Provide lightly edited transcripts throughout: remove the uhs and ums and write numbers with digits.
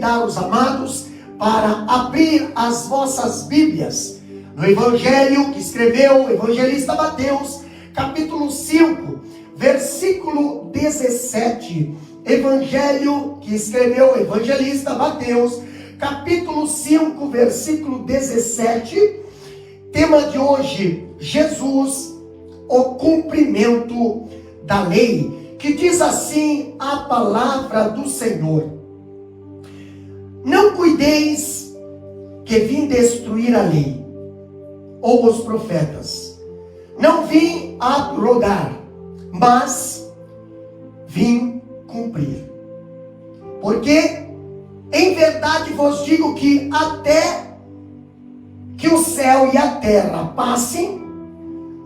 convidar os amados para abrir as vossas Bíblias no Evangelho que escreveu o evangelista Mateus, capítulo 5, versículo 17. Evangelho que escreveu o evangelista Mateus, capítulo 5, versículo 17. Tema de hoje: Jesus, o cumprimento da lei. Que diz assim a palavra do Senhor: não cuideis que vim destruir a lei ou os profetas. Não vim abrogar, mas vim cumprir. Porque em verdade vos digo que até que o céu e a terra passem,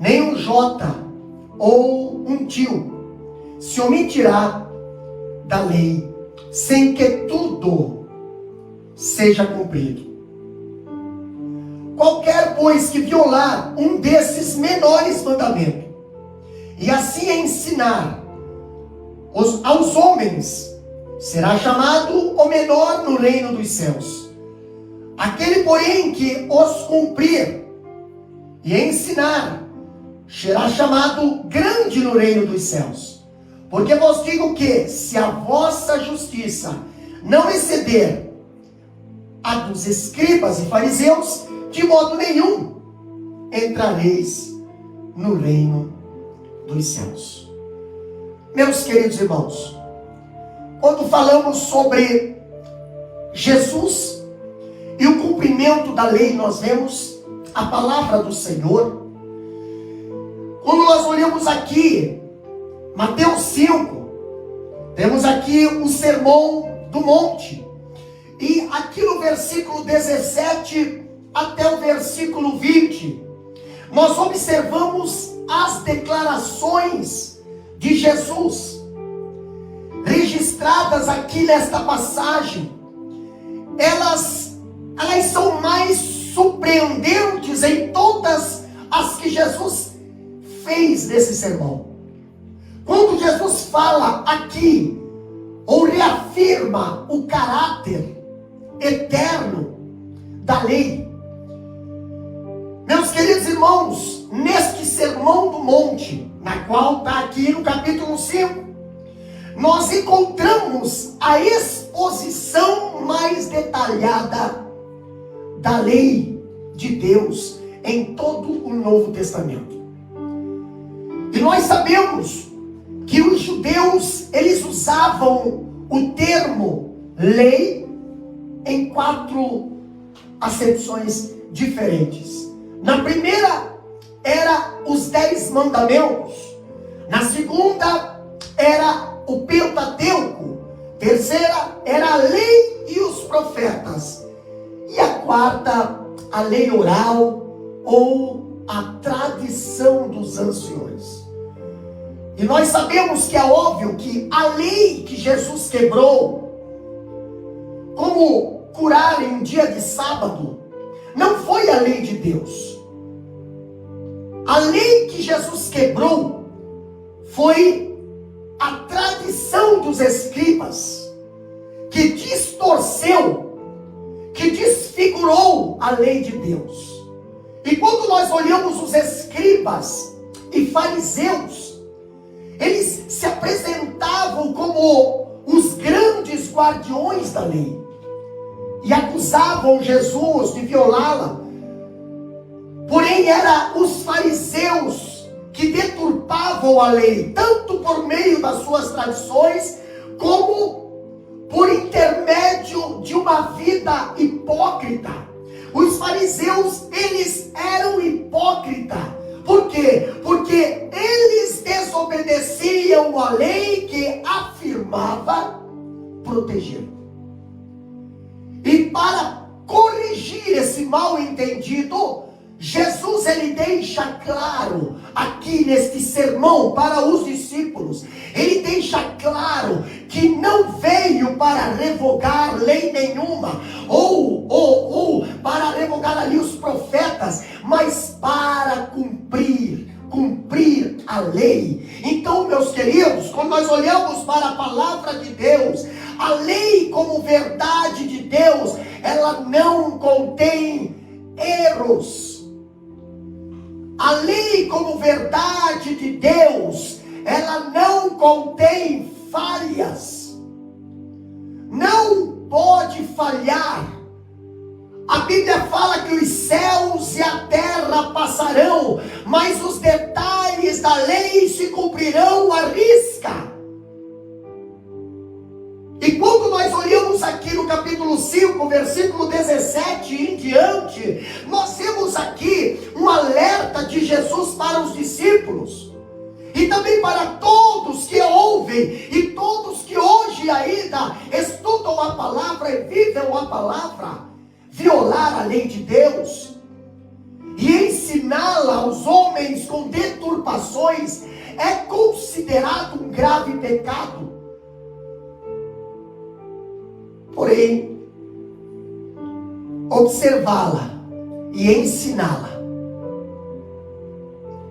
nem um jota ou um tio se omitirá da lei, sem que tudo seja cumprido. Qualquer, pois, que violar um desses menores mandamentos, e assim ensinar aos homens, será chamado o menor no reino dos céus. Aquele, porém, que os cumprir e ensinar, será chamado grande no reino dos céus. Porque vos digo que, se a vossa justiça não exceder a dos escribas e fariseus, de modo nenhum entrareis no reino dos céus. Meus queridos irmãos, quando falamos sobre Jesus e o cumprimento da lei, nós vemos a palavra do Senhor. Quando nós olhamos aqui Mateus 5, temos aqui o Sermão do Monte, e aqui no versículo 17 até o versículo 20, nós observamos as declarações de Jesus, registradas aqui nesta passagem. Elas são mais surpreendentes em todas as que Jesus fez nesse sermão. Quando Jesus fala aqui, ou reafirma o caráter eterno da lei, meus queridos irmãos, neste Sermão do Monte, na qual está aqui no capítulo 5, nós encontramos a exposição mais detalhada da lei de Deus em todo o Novo Testamento. E nós sabemos que os judeus, eles usavam o termo lei em 4 acepções diferentes. Na primeira, era os 10 mandamentos. Na segunda, era o Pentateuco. Terceira, era a lei e os profetas. E a quarta, a lei oral ou a tradição dos anciões. E nós sabemos que é óbvio que a lei que Jesus quebrou, como curar em um dia de sábado, não foi a lei de Deus. A lei que Jesus quebrou foi a tradição dos escribas, que distorceu, que desfigurou a lei de Deus. E quando nós olhamos os escribas e fariseus, eles se apresentavam como os grandes guardiões da lei e acusavam Jesus de violá-la. Porém, eram os fariseus que deturpavam a lei, tanto por meio das suas tradições, como por intermédio de uma vida hipócrita. Os fariseus, eles eram hipócritas. Por quê? Porque eles desobedeciam a lei que afirmava proteger. E para corrigir esse mal entendido, Jesus, ele deixa claro aqui neste sermão para os discípulos, ele deixa claro que não veio para revogar lei nenhuma, ou para revogar ali os profetas, mas para cumprir a lei. Então, meus queridos, quando nós olhamos para a palavra de Deus, A lei, como verdade de Deus, ela não contém erros. A lei, como verdade de Deus, ela não contém falhas. Não pode falhar. A Bíblia fala que os céus e a terra passarão, mas os detalhes da lei se cumprirão à risca. E quando nós olhamos aqui no capítulo 5, versículo 17 em diante, nós temos aqui um alerta de Jesus para os discípulos. E também para todos que ouvem e todos que hoje ainda estudam a palavra e vivem a palavra. Violar a lei de Deus e ensiná-la aos homens com deturpações é considerado um grave pecado. Porém, observá-la e ensiná-la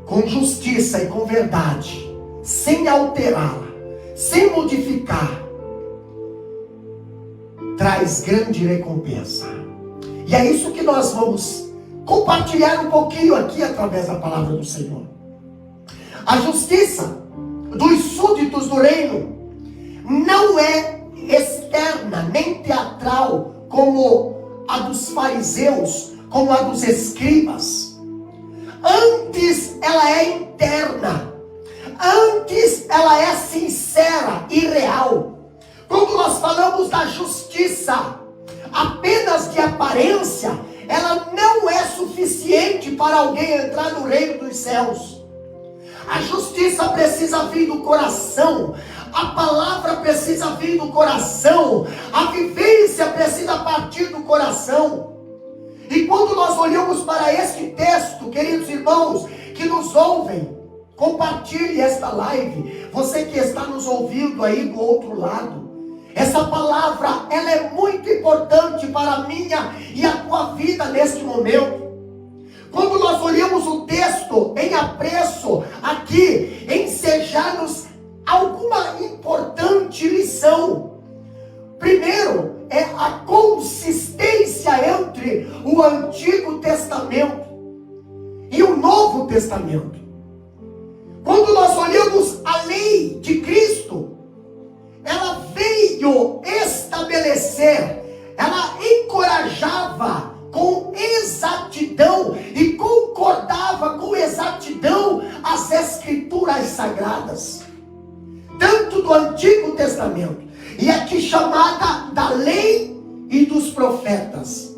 com justiça e com verdade, sem alterá-la, sem modificar, traz grande recompensa. E é isso que nós vamos compartilhar um pouquinho aqui através da palavra do Senhor. A justiça dos súditos do reino não é externa nem teatral como a dos fariseus, como a dos escribas. Antes ela é interna. Antes ela é sincera e real. Quando nós falamos da justiça apenas de aparência, ela não é suficiente para alguém entrar no reino dos céus. A justiça precisa vir do coração, a palavra precisa vir do coração, a vivência precisa partir do coração. E quando nós olhamos para este texto, queridos irmãos que nos ouvem, compartilhe esta live, você que está nos ouvindo aí do outro lado. Essa palavra, ela é muito importante para a minha e a tua vida neste momento. Quando nós olhamos o texto em apreço, aqui, ensejar-nos alguma importante lição. Primeiro, é a consistência entre o Antigo Testamento e o Novo Testamento. Quando nós olhamos a lei de Cristo, ela veio estabelecer, ela encorajava com exatidão e concordava com exatidão as Escrituras Sagradas, tanto do Antigo Testamento, e aqui chamada da lei e dos profetas.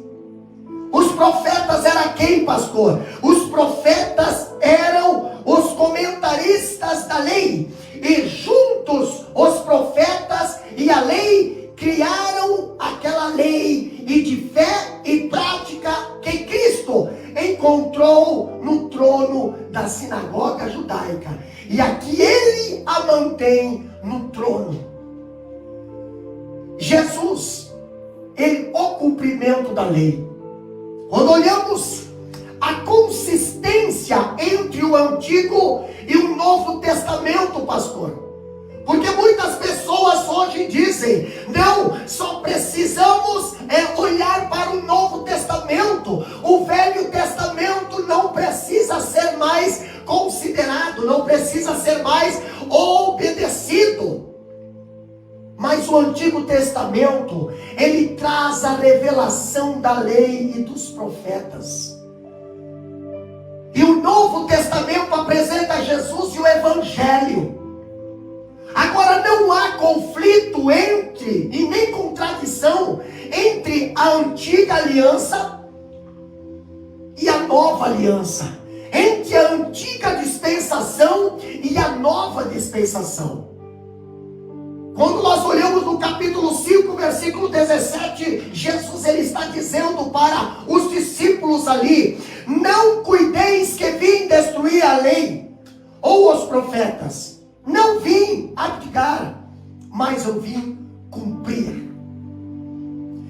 Os profetas eram quem, pastor? Os profetas eram os comentaristas da lei, e juntos os profetas e a lei criaram aquela lei e de fé e prática que Cristo encontrou no trono da sinagoga judaica, e aqui ele a mantém no trono. Jesus, o cumprimento da lei. Quando olhamos a consistência entre o Antigo e o Novo Testamento, pastor, porque muitas pessoas hoje dizem, não, só precisamos olhar para o Novo Testamento, o Velho Testamento não precisa ser mais considerado, não precisa ser mais obedecido. Mas o Antigo Testamento, ele traz a revelação da lei e dos profetas. E o Novo Testamento apresenta Jesus e o Evangelho. Agora não há conflito entre, e nem contradição, entre a antiga aliança e a nova aliança. Entre a antiga dispensação e a nova dispensação. Quando nós olhamos no capítulo 5, versículo 17, Jesus ele está dizendo para os discípulos ali, não cuideis que vim destruir a lei, ou os profetas. Não vim abdicar, mas eu vim cumprir.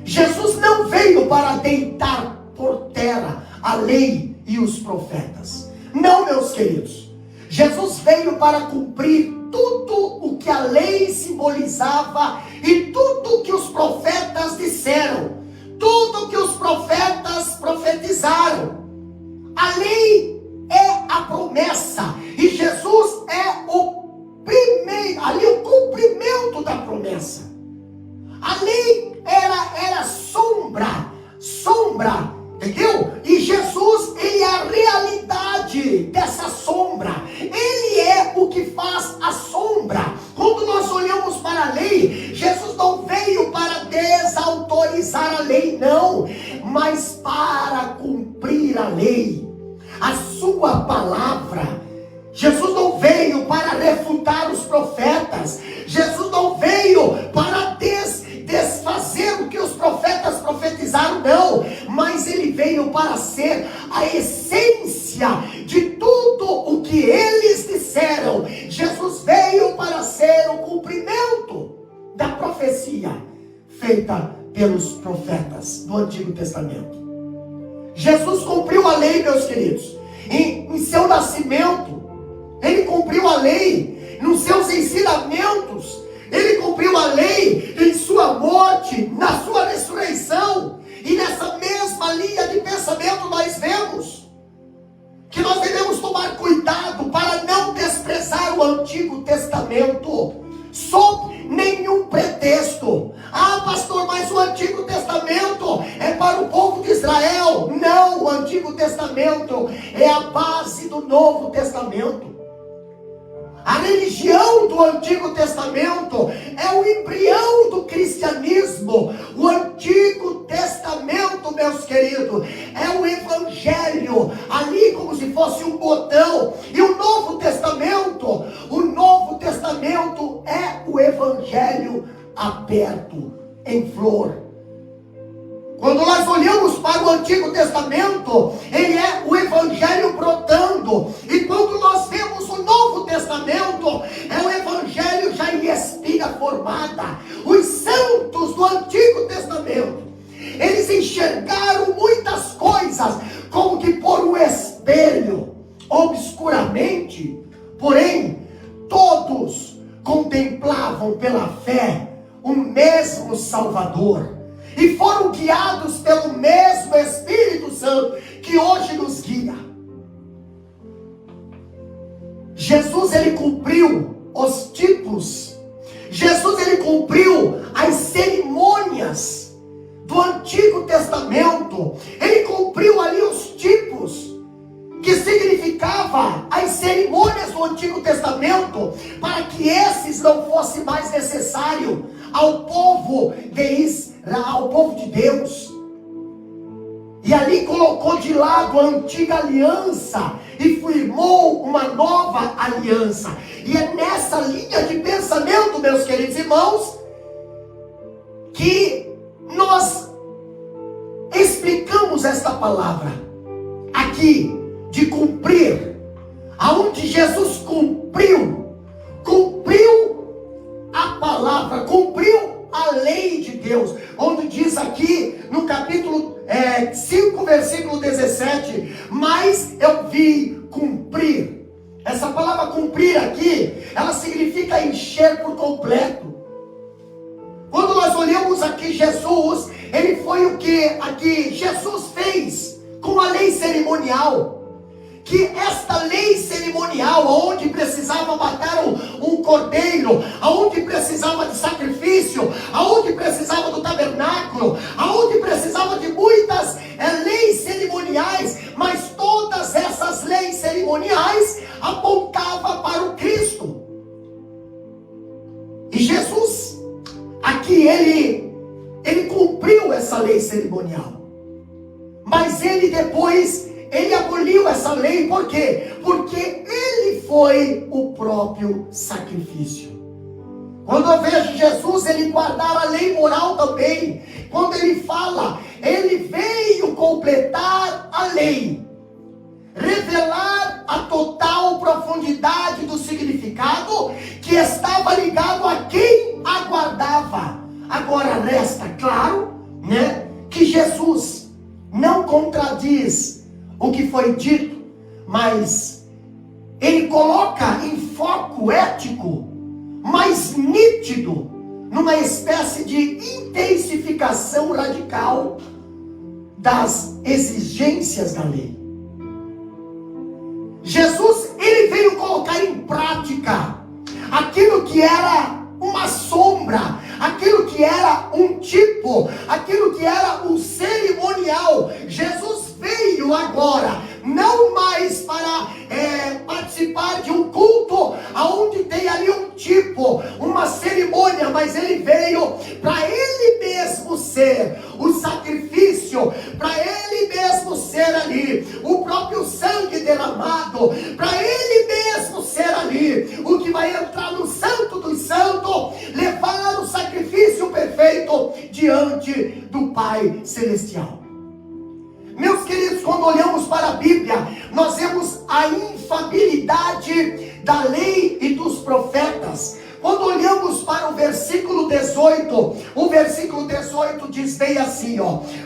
Jesus não veio para deitar por terra a lei e os profetas. Não, meus queridos. Jesus veio para cumprir tudo o que a lei simbolizava e tudo o que os profetas disseram, tudo o que os profetas profetizaram. A lei é a promessa e Jesus é o primeiro, ali o cumprimento da promessa. A lei era sombra, entendeu? E Jesus, ele é a realidade dessa sombra. Ele é o que faz a sombra. Quando nós olhamos para a lei, Jesus não veio para desautorizar a lei, não, mas para cumprir a lei, a sua palavra. Jesus não veio para refutar os profetas. Jesus não veio para desfazer o que os profetas profetizaram, não. Mas ele veio para ser a essência de tudo o que eles disseram. Jesus veio para ser o cumprimento da profecia feita pelos profetas do Antigo Testamento. Jesus cumpriu a lei, meus queridos, em seu nascimento. Ele cumpriu a lei nos seus ensinamentos. Ele cumpriu a lei em sua morte, na sua ressurreição. E nessa mesma linha de pensamento nós vemos que nós devemos tomar cuidado para não desprezar o Antigo Testamento sob nenhum pretexto. Ah, pastor, mas o Antigo Testamento é para o povo de Israel. Não, o Antigo Testamento é a base do Novo Testamento. A religião do Antigo Testamento é o embrião do cristianismo. O Antigo Testamento, meus queridos, é o Evangelho, ali como se fosse um botão. E o Novo Testamento é o Evangelho aberto, em flor. Quando nós olhamos para o Antigo Testamento, ele é o Evangelho brotando. E quando nós vemos o Novo Testamento, é o Evangelho já em espiga formada. Os santos do Antigo Testamento, eles enxergaram muitas coisas como que por um espelho, obscuramente. Porém, todos contemplavam pela fé o mesmo Salvador. E foram guiados pelo mesmo Espírito Santo que hoje nos guia. Jesus, ele cumpriu os tipos. Jesus, ele cumpriu as cerimônias do Antigo Testamento. Ele cumpriu ali os tipos que significava as cerimônias do Antigo Testamento, para que esses não fosse mais necessário ao povo de Israel, ao povo de Deus. E ali colocou de lado a antiga aliança e firmou uma nova aliança. E é nessa linha de pensamento, meus queridos irmãos, que nós explicamos esta palavra aqui de cumprir, aonde Jesus cumpriu a palavra, cumpriu a lei de Deus, onde diz aqui no capítulo 5, versículo 17, mas eu vim cumprir. Essa palavra cumprir aqui, ela significa encher por completo. Quando nós olhamos aqui Jesus, ele foi o que aqui Jesus fez com a lei cerimonial. Que esta lei cerimonial, onde precisava matar um cordeiro, aonde precisava de sacrifício, aonde precisava do tabernáculo, aonde precisava de muitas leis cerimoniais, mas todas essas leis cerimoniais apontavam para o Cristo. E Jesus, aqui ele cumpriu essa lei cerimonial, mas ele depois ele aboliu essa lei. Por quê? Porque ele foi o próprio sacrifício. Quando eu vejo Jesus, ele guardar a lei moral também. Quando ele fala, ele veio completar a lei, revelar a total profundidade do significado que estava ligado a quem aguardava. Agora resta claro, que Jesus não contradiz o que foi dito, mas ele coloca em foco ético mais nítido, numa espécie de intensificação radical das exigências da lei. Jesus, ele veio colocar em prática aquilo que era uma sombra, aquilo que era um tipo, aquilo que era um cerimonial. Jesus veio agora, não mais para participar de um culto, aonde tem ali um tipo, uma cerimônia, mas ele veio para ele mesmo ser o sacrifício, para ele mesmo ser ali o próprio sangue derramado, para ele mesmo ser ali o que vai entrar no santo dos santos, levar o sacrifício perfeito diante do Pai Celestial. Meus queridos, quando olhamos para a Bíblia, nós vemos a infalibilidade da lei e dos profetas. Quando olhamos para o versículo 18, o versículo 18 diz bem assim,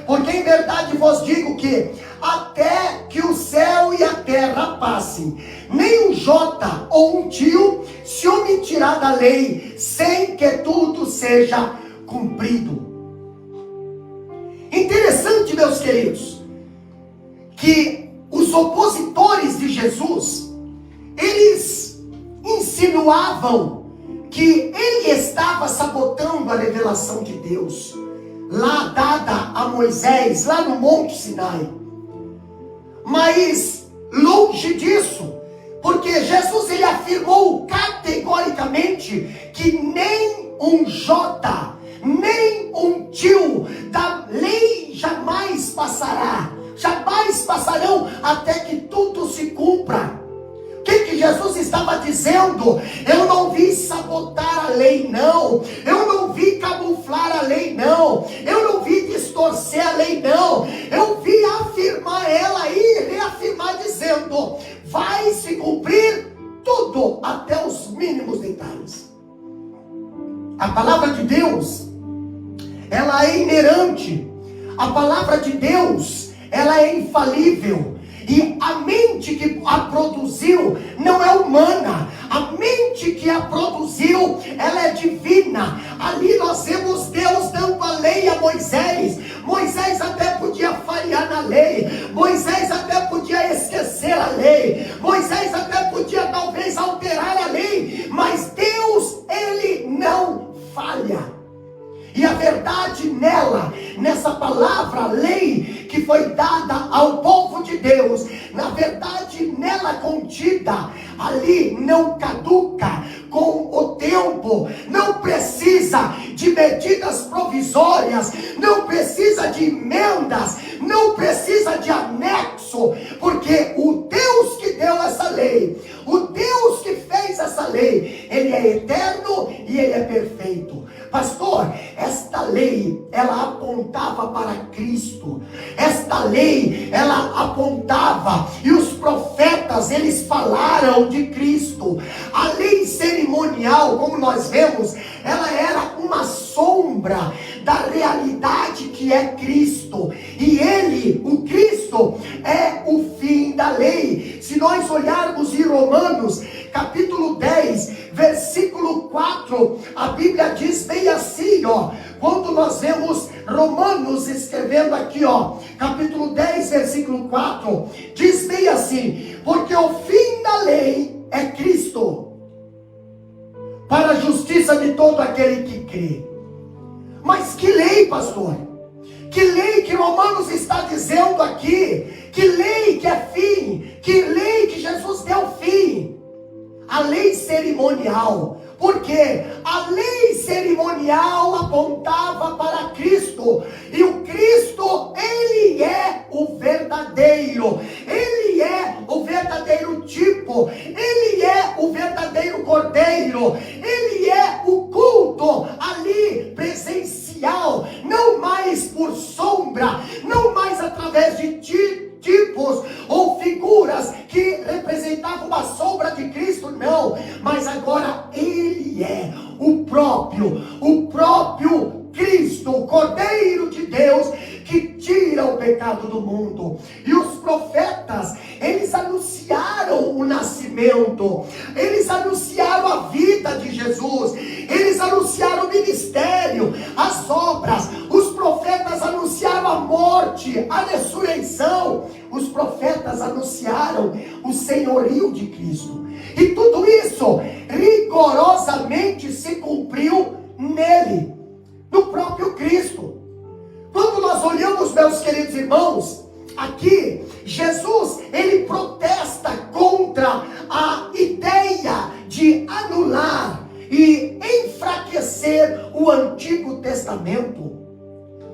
porque em verdade vos digo que até que o céu e a terra passem, nem um jota ou um tio se omitirá da lei, sem que tudo seja cumprido. Interessante, meus queridos, que os opositores de Jesus, eles insinuavam que ele estava sabotando a revelação de Deus, lá dada a Moisés, lá no Monte Sinai. Mas, longe disso, porque Jesus, ele afirmou categoricamente que nem um jota, nem um tio da lei jamais passará, jamais passarão até que tudo se cumpra. O que Jesus estava dizendo? Eu não vim sabotar a lei, não. Eu não vim camuflar a lei, não. Eu não vim distorcer a lei, não. Eu vim afirmar ela e reafirmar dizendo: vai se cumprir tudo, até os mínimos detalhes. A palavra de Deus, ela é inerente. A palavra de Deus, ela é infalível. E a mente que a produziu não é humana. A mente que a produziu, ela é divina. Ali nós vemos Deus dando a lei a Moisés. Moisés até podia falhar na lei. Moisés até podia esquecer a lei. Moisés até podia talvez alterar a lei. Mas Deus, ele não falha. E a verdade nela, nessa palavra lei que foi dada ao povo de Deus, na verdade nela contida, ali não caduca com o tempo, não precisa de medidas provisórias, não precisa de emendas, não precisa de anexo, porque o Deus que deu essa lei, o Deus que fez essa lei, ele é eterno e ele é perfeito. Pastor, esta lei, ela apontava para Cristo. Esta lei, ela apontava, e os profetas, eles falaram de Cristo. A lei cerimonial, como nós vemos, ela era uma sombra da realidade que é Cristo. E ele, o Cristo, é o fim da lei. Se nós olharmos em Romanos, capítulo 10, versículo 4, a Bíblia diz bem assim, quando nós vemos Romanos escrevendo aqui, capítulo 10, versículo 4, diz bem assim: porque o fim da lei é Cristo, para a justiça de todo aquele que crê. Mas que lei, pastor? Que lei que Romanos está dizendo aqui? Que lei que é fim? Que lei que Jesus deu fim? A lei cerimonial. Porque a lei cerimonial apontava para Cristo. E o Cristo, ele é o verdadeiro. Ele é o verdadeiro tipo. Ele é o verdadeiro cordeiro. Ele é o culto ali presencial. Não mais por sombra. Não mais através de tipos ou figuras que representavam uma sombra de Cristo, não, mas agora ele é o próprio Cristo, o Cordeiro de Deus que tira o pecado do mundo. E os profetas, eles anunciaram o nascimento, eles anunciaram a vida de Jesus, eles anunciaram o ministério, as obras, os profetas anunciaram a morte, a ressurreição, os profetas anunciaram o senhorio de Cristo, e tudo isso rigorosamente se cumpriu nele, no próprio Cristo. Quando nós olhamos, meus queridos irmãos, aqui, Jesus, ele protesta contra a ideia de anular e enfraquecer o Antigo Testamento.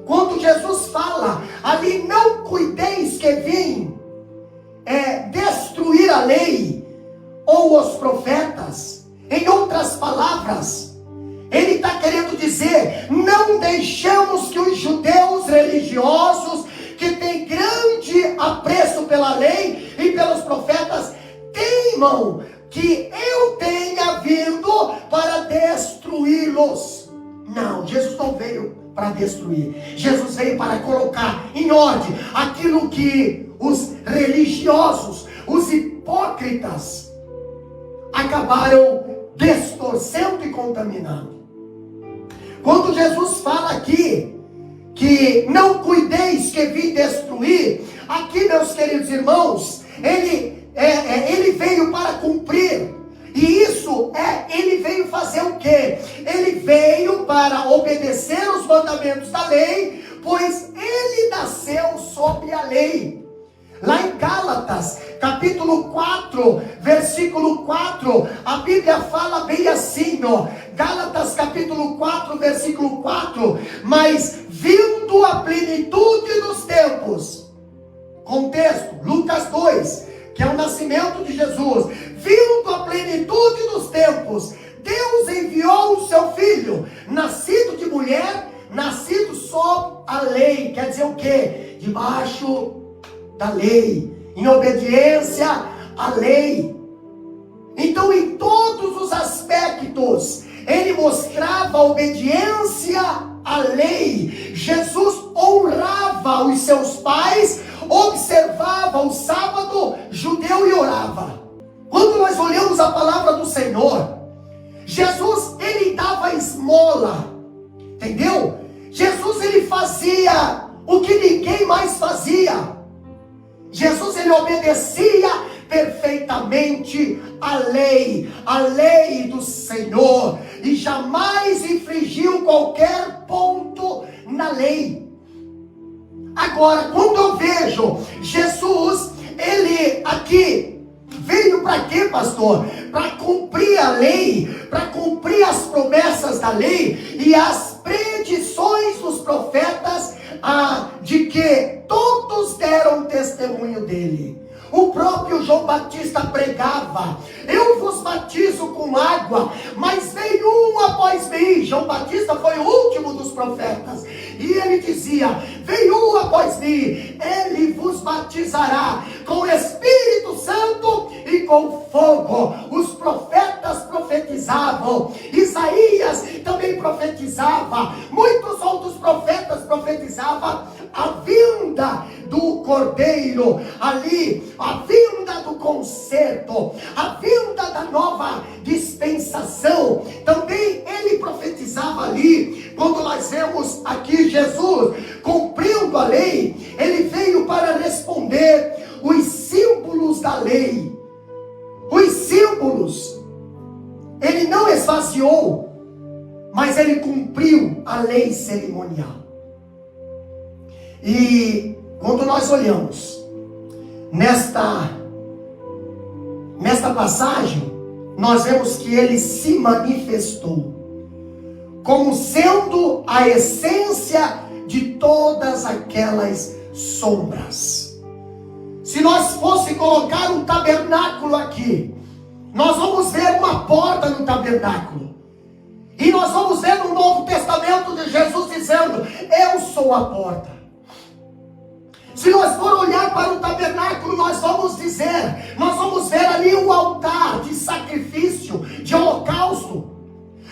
Quando Jesus fala ali, não cuideis que vim destruir a lei ou os profetas, em outras palavras, ele está querendo dizer, não deixamos que os judeus religiosos, que têm grande apreço pela lei e pelos profetas, teimam que eu tenha vindo para destruí-los. Não, Jesus não veio para destruir. Jesus veio para colocar em ordem aquilo que os religiosos, os hipócritas, acabaram distorcendo e contaminando. Quando Jesus fala aqui que não cuideis que vim destruir, aqui, meus queridos irmãos, ele veio para cumprir. E isso ele veio fazer o quê? Ele veio para obedecer os mandamentos da lei, pois ele nasceu sob a lei. Lá em Gálatas, capítulo 4, versículo 4, a Bíblia fala bem assim, ó. Gálatas capítulo 4, versículo 4, mas vindo a plenitude dos tempos, contexto, Lucas 2, que é o nascimento de Jesus, vindo a plenitude dos tempos, Deus enviou o seu Filho, nascido de mulher, nascido sob a lei, quer dizer o quê? Debaixo da lei, em obediência à lei. Então, em todos os aspectos, ele mostrava a obediência à lei. Jesus honrava os seus pais, observava o sábado judeu e orava. Quando nós olhamos a palavra do Senhor, Jesus, ele dava esmola, entendeu? Jesus, ele fazia o que ninguém mais fazia. Jesus, ele obedecia perfeitamente a lei do Senhor, e jamais infringiu qualquer ponto na lei. Agora, quando eu vejo Jesus, ele aqui veio para quê, pastor? Para cumprir a lei, para cumprir as promessas da lei e as predições dos profetas, de que todos deram testemunho dele. O próprio João Batista pregava: eu vos batizo com água, mas vem um após mim. João Batista foi o último dos profetas, e ele dizia: vem um após mim, ele vos batizará com o Espírito Santo e com fogo. Os profetas profetizavam, Isaías também profetizava, muitos outros profetas profetizavam a vinda do Cordeiro ali, a vinda do conserto, a vinda da nova dispensação. Também ele profetizava ali. Quando nós vemos aqui Jesus cumprindo a lei, ele veio para responder os símbolos da lei. Os símbolos, ele não esvaziou, mas ele cumpriu a lei cerimonial. E quando nós olhamos nesta passagem, nós vemos que ele se manifestou como sendo a essência de todas aquelas sombras. Se nós fosse colocar um tabernáculo aqui, nós vamos ver uma porta no tabernáculo, e nós vamos ver no Novo Testamento de Jesus dizendo: eu sou a porta. Se nós for olhar para o tabernáculo, nós vamos ver ali um altar de sacrifício, de holocausto.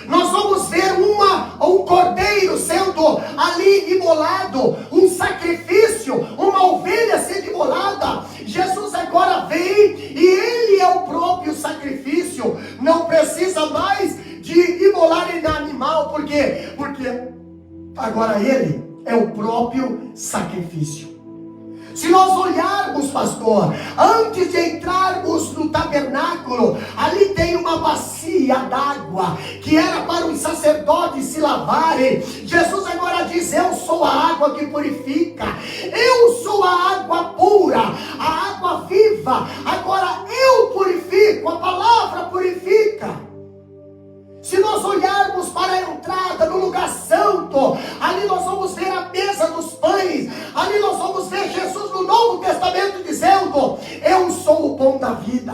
Nós vamos ver um cordeiro sendo ali imolado, um sacrifício, uma ovelha sendo imolada. Jesus agora vem e ele é o próprio sacrifício, não precisa mais de imolar em animal, por quê? Porque agora ele é o próprio sacrifício. Se nós olharmos, pastor, antes de entrarmos no tabernáculo, ali tem uma bacia d'água, que era para os sacerdotes se lavarem. Jesus agora diz: eu sou a água que purifica, eu sou a água pura, a água viva. Agora eu purifico, a palavra purifica. Se nós olharmos para a entrada no lugar santo, ali nós vamos ver a mesa dos pães, ali nós vamos ver Jesus no Novo Testamento dizendo: eu sou o pão da vida.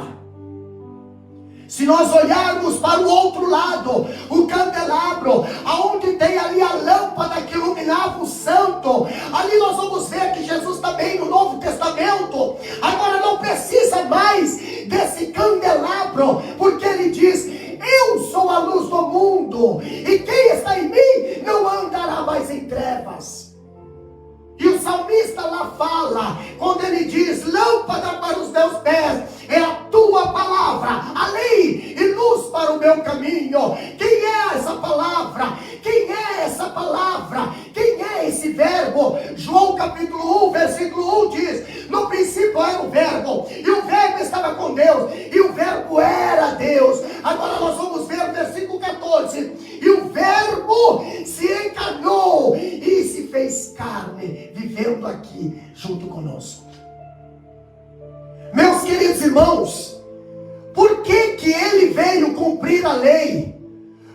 Se nós olharmos para o outro lado, o candelabro, aonde tem ali a lâmpada que iluminava o santo, ali nós vamos ver que Jesus também no Novo Testamento agora não precisa mais desse candelabro, porque ele diz: eu sou a luz do mundo, e quem está em mim não andará mais em trevas. E o salmista lá fala, quando ele diz: lâmpada para os meus pés é a tua palavra, a lei e luz para o meu caminho. Quem é essa palavra? Quem é essa palavra? Quem é esse verbo? João capítulo 1, versículo 1 diz: no princípio era o verbo, e o verbo estava com Deus, e o verbo era Deus. Agora nós vamos ver o versículo 14: e o verbo se encarnou e se fez carne, vivendo aqui junto conosco. Meus queridos irmãos, por que ele veio cumprir a lei?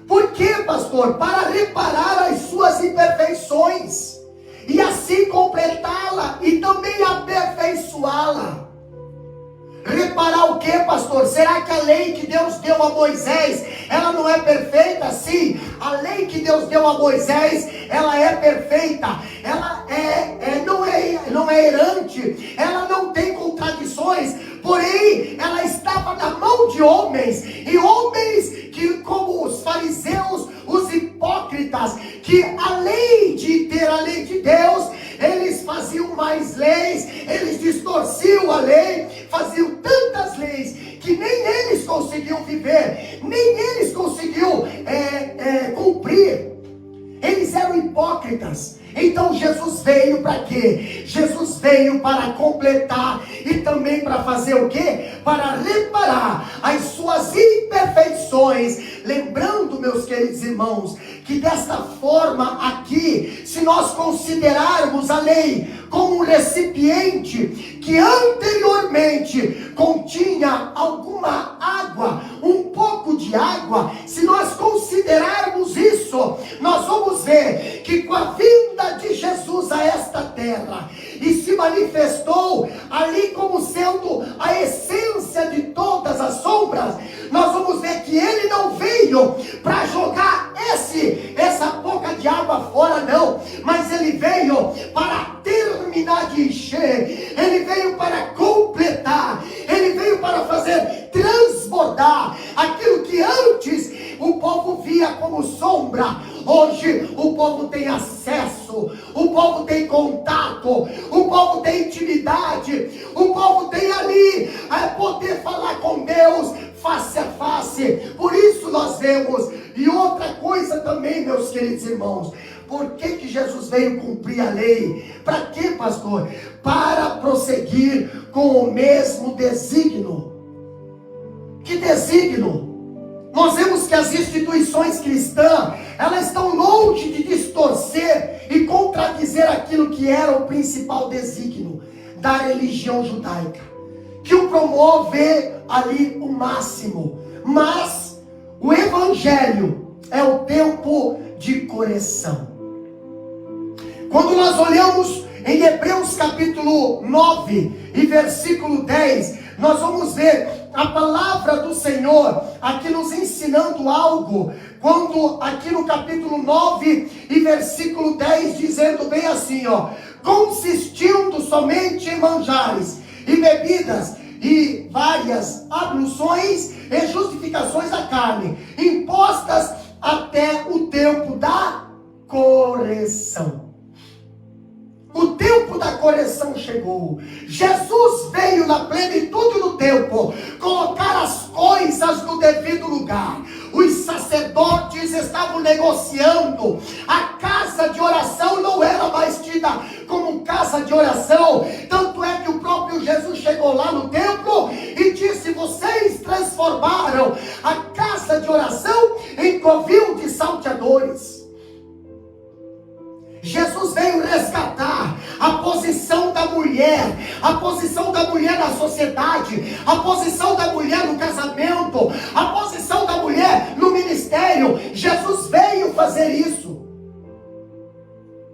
Por que, pastor? Para reparar as suas imperfeições e assim completá-la e também aperfeiçoá-la. Reparar o que, pastor? Será que a lei que Deus deu a Moisés, ela não é perfeita? Sim, a lei que Deus deu a Moisés, ela é perfeita. Ela não é errante, ela não tem contradições, porém, ela estava na mão de homens, e homens que, como os fariseus, os hipócritas, que além de ter a lei de Deus, eles faziam mais leis, eles distorciam a lei, faziam tantas leis, que nem eles conseguiam viver, nem eles conseguiam cumprir. Eles eram hipócritas. Então Jesus veio para quê? Jesus veio para completar e também para fazer o quê? Para reparar as suas imperfeições. Lembrando, meus queridos irmãos, que desta forma aqui, se nós considerarmos a lei como um recipiente que anteriormente continha alguma água, um pouco de água, se nós considerarmos isso, nós vamos ver que com a vinda de Jesus a esta terra, e se manifestou ali como sendo a essência de todas as sombras, nós vamos ver que ele não veio para jogar essa boca de água fora, não, mas ele veio para terminar de encher, ele veio para completar, ele veio para fazer transbordar aquilo que antes o povo via como sombra. Hoje o povo tem acesso, o povo tem contato, o povo tem intimidade, o povo tem ali poder falar com Deus face a face. Por isso nós vemos. E outra coisa também, meus queridos irmãos, por que Jesus veio cumprir a lei? Para quê, pastor? Para prosseguir com o mesmo desígnio. Que desígnio? Nós vemos que as instituições cristãs, elas estão longe de distorcer e contradizer aquilo que era o principal desígnio da religião judaica, que o promove ali o máximo. Mas o evangelho é o tempo de correção. Quando nós olhamos em Hebreus capítulo 9 e versículo 10, nós vamos ver a palavra do Senhor aqui nos ensinando algo, quando aqui no capítulo 9 e versículo 10, dizendo bem assim, consistindo somente em manjares e bebidas e várias abluções e justificações da carne, impostas até o tempo da correção. O tempo da correção chegou. Jesus veio na plenitude do tempo colocar casamento, a posição da mulher no ministério. Jesus veio fazer isso.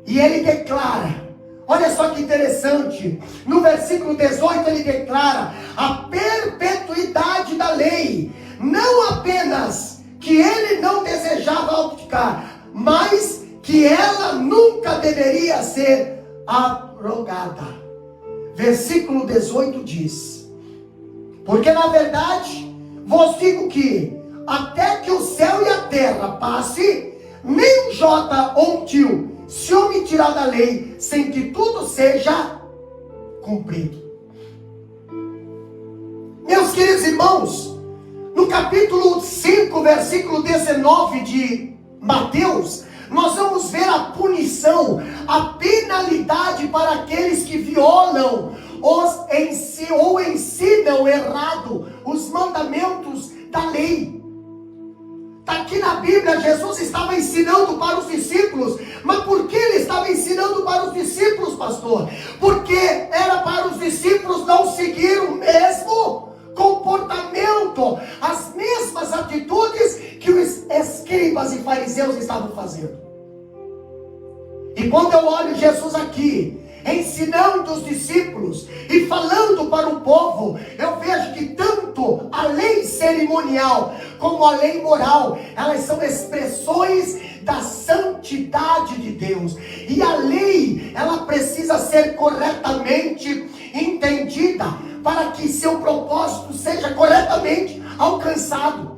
E ele declara, olha só que interessante, no versículo 18 ele declara a perpetuidade da lei, não apenas que ele não desejava abdicar, mas que ela nunca deveria ser abrogada. Versículo 18 diz, porque na verdade vos digo que até que o céu e a terra passe, nem um jota ou um tio se omitirá da lei, sem que tudo seja cumprido. Meus queridos irmãos, no capítulo 5, versículo 19 de Mateus, nós vamos ver a punição, a penalidade para aqueles que violam ou ensinam errado os mandamentos da lei. Está aqui na Bíblia, Jesus estava ensinando para os discípulos. Mas por que ele estava ensinando para os discípulos, pastor? Porque era para os discípulos não seguir o mesmo comportamento, as mesmas atitudes que os escribas e fariseus estavam fazendo. E quando eu olho Jesus aqui, ensinando os discípulos e falando para o povo, eu vejo que tanto a lei cerimonial como a lei moral, elas são expressões da santidade de Deus. E a lei, ela precisa ser corretamente entendida para que seu propósito seja corretamente alcançado.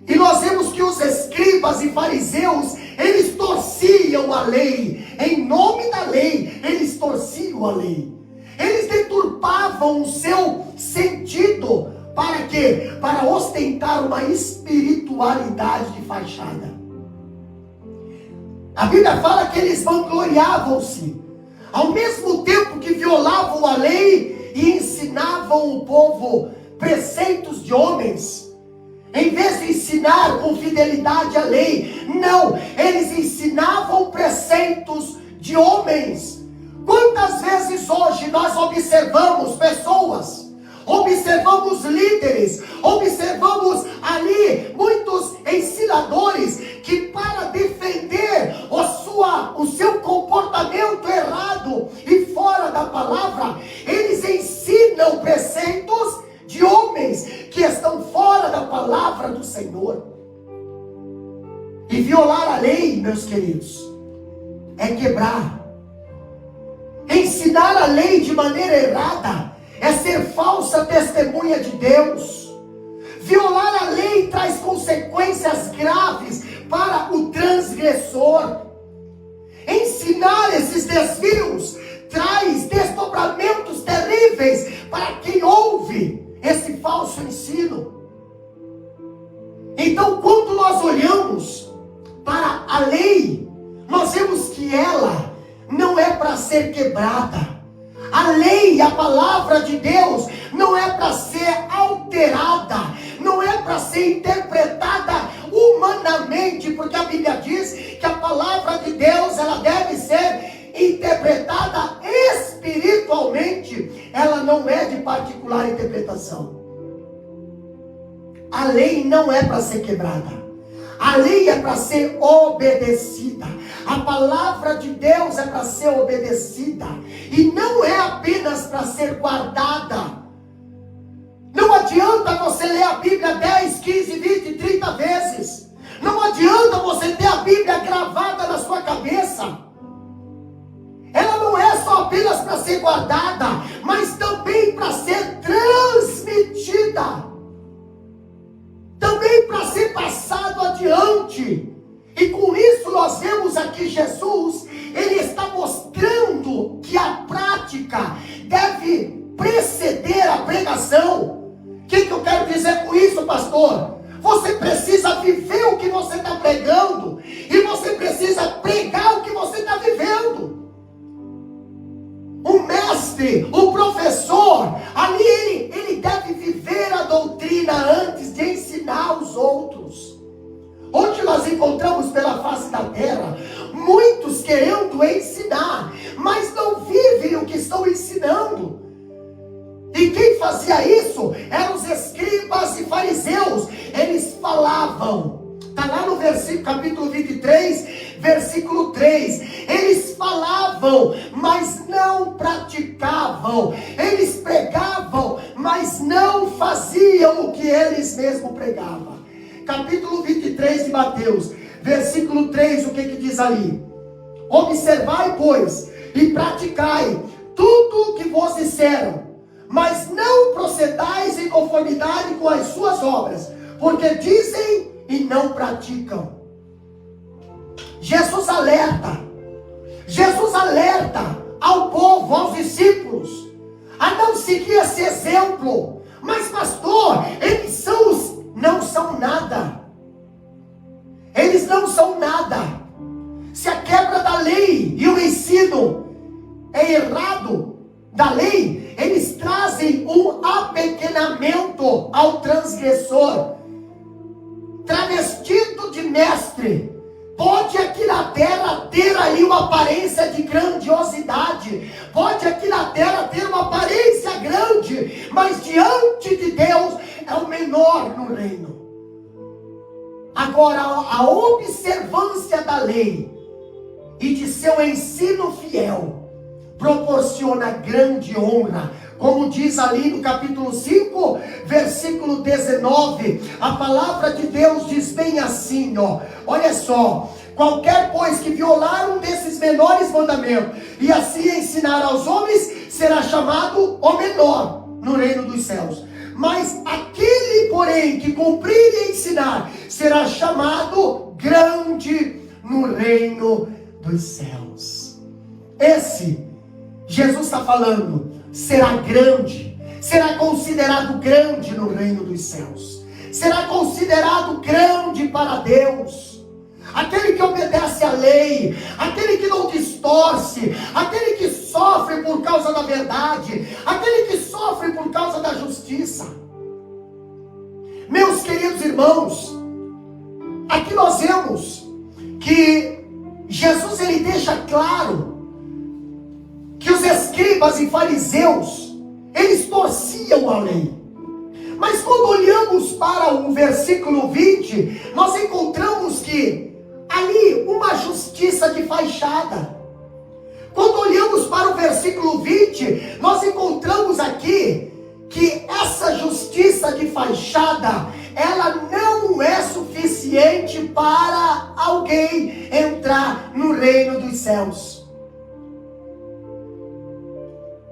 E nós vemos que os escribas e fariseus, eles torciam a lei. Em nome da lei, eles torciam a lei. Eles deturpavam o seu sentido. Para quê? Para ostentar uma espiritualidade de fachada. A Bíblia fala que eles vangloriavam-se. Ao mesmo tempo que violavam a lei e ensinavam o povo preceitos de homens, em vez de ensinar com fidelidade a lei, não, eles ensinavam preceitos de homens. Quantas vezes hoje nós observamos pessoas, observamos líderes, observamos ali muitos ensinadores que para defender o seu comportamento errado e fora da palavra, eles ensinam preceitos de homens que estão fora da palavra do Senhor. E violar a lei, meus queridos, é quebrar. Ensinar a lei de maneira errada é ser falsa testemunha de Deus. Violar a lei traz consequências graves para o transgressor. Ensinar esses desvios traz desdobramentos terríveis para quem ouve esse falso ensino. Então, quando nós olhamos para a lei, nós vemos que ela não é para ser quebrada. A lei, a palavra de Deus, não é para ser alterada, não é para ser interpretada humanamente, porque a Bíblia diz que a palavra de Deus, ela deve ser interpretada espiritualmente, ela não é de particular interpretação. A lei não é para ser quebrada. A lei é para ser obedecida. A palavra de Deus é para ser obedecida. E não é apenas para ser guardada. Não adianta você ler a Bíblia 10, 15, 20, 30 vezes. Não adianta você ter a Bíblia gravada na sua cabeça. Ela não é só apenas para ser guardada, mas também para ser transmitida. Também para ser passado adiante. E com isso nós vemos aqui Jesus, ele está mostrando que a prática deve preceder a pregação. O que eu quero dizer com isso, pastor? Você precisa viver o que você está pregando, e você precisa pregar o que você está vivendo. O mestre, o professor, ali ele deve viver a doutrina antes de ensinar os outros. Onde nós encontramos pela face da terra muitos querendo ensinar, mas não vivem o que estão ensinando. E quem fazia isso eram os escribas não faziam o que eles mesmos pregavam. Capítulo 23 de Mateus, versículo 3, o que diz ali? Observai, pois, e praticai tudo o que vos disseram, mas não procedais em conformidade com as suas obras, porque dizem e não praticam. Jesus alerta ao povo, aos discípulos, a não seguir esse exemplo. Mas pastor, eles não são nada. Eles não são nada. Se a quebra da lei e o ensino é errado da lei, eles trazem um apequenamento ao transgressor. Travestido de mestre, pode aqui na terra ter ali uma aparência de grandiosidade, pode aqui na terra ter uma aparência grande, mas diante de Deus é o menor no reino. Agora, a observância da lei e de seu ensino fiel proporciona grande honra. Como diz ali no capítulo 5, versículo 19, a palavra de Deus diz bem assim, olha só: qualquer, pois, que violar um desses menores mandamentos, e assim ensinar aos homens, será chamado o menor no reino dos céus. Mas aquele, porém, que cumprir e ensinar, será chamado grande no reino dos céus. Esse, Jesus está falando, será grande, será considerado grande no reino dos céus, será considerado grande para Deus. Aquele que obedece à lei, aquele que não distorce, aquele que sofre por causa da verdade, aquele que sofre por causa da justiça. Meus queridos irmãos, aqui nós vemos que Jesus, ele deixa claro que os escribas e fariseus, eles torciam a lei. Mas quando olhamos para o versículo 20, nós encontramos que ali uma justiça de fachada. Quando olhamos para o versículo 20, nós encontramos aqui que essa justiça de fachada, ela não é suficiente para alguém entrar no reino dos céus.